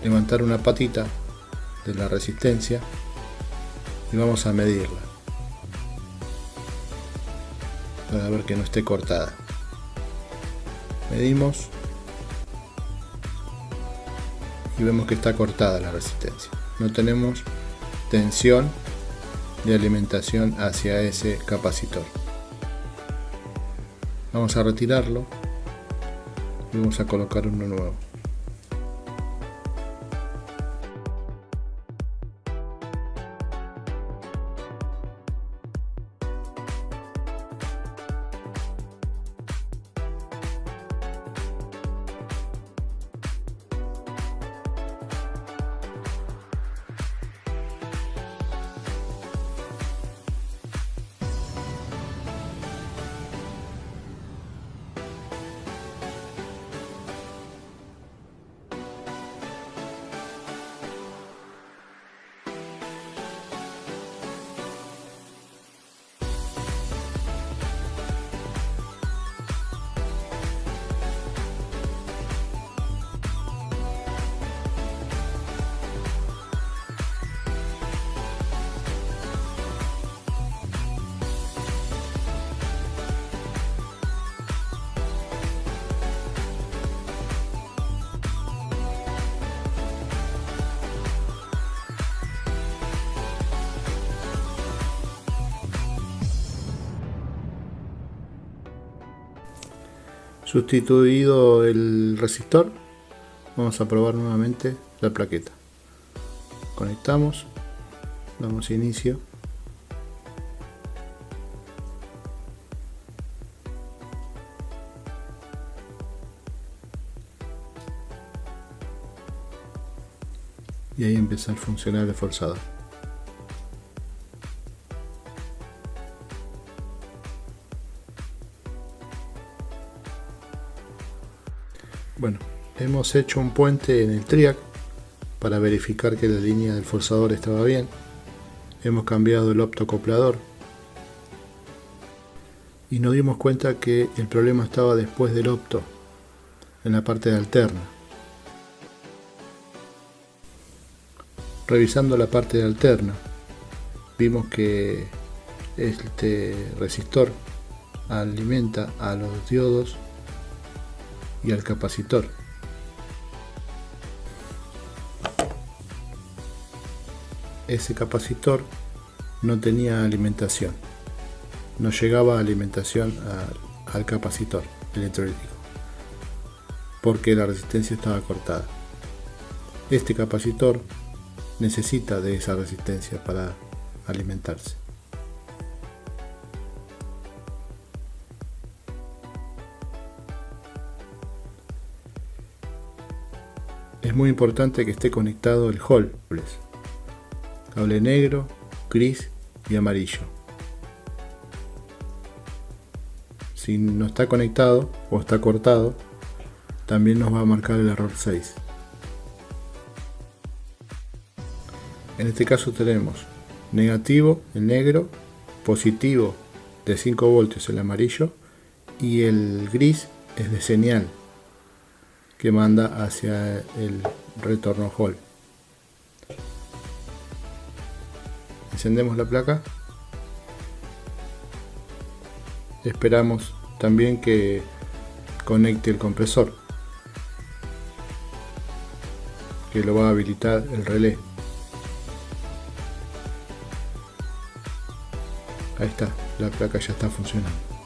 levantar una patita de la resistencia y vamos a medirla. para ver que no esté cortada. Medimos y vemos que está cortada la resistencia. No tenemos tensión de alimentación hacia ese capacitor. Vamos a retirarlo y vamos a colocar uno nuevo. Sustituido el resistor, vamos a probar nuevamente la plaqueta. Conectamos, damos inicio. Y ahí empieza a funcionar el forzador. Bueno, hemos hecho un puente en el TRIAC para verificar que la línea del forzador estaba bien. Hemos cambiado el optocoplador y nos dimos cuenta que el problema estaba después del opto, en la parte de alterna. Revisando la parte de alterna, vimos que este resistor alimenta a los diodos y al capacitor. Ese capacitor no tenía alimentación, no llegaba alimentación al capacitor electrolítico porque la resistencia estaba cortada. Este capacitor necesita de esa resistencia para alimentarse. Es muy importante que esté conectado el hall, cable negro, gris y amarillo. Si no está conectado o está cortado, también nos va a marcar el error 6. En este caso tenemos negativo, el negro, positivo de 5 voltios, el amarillo, y el gris es de señal que manda hacia el retorno hall. Encendemos la placa. Esperamos también que conecte el compresor, que lo va a habilitar el relé. Ahí está, la placa ya está funcionando.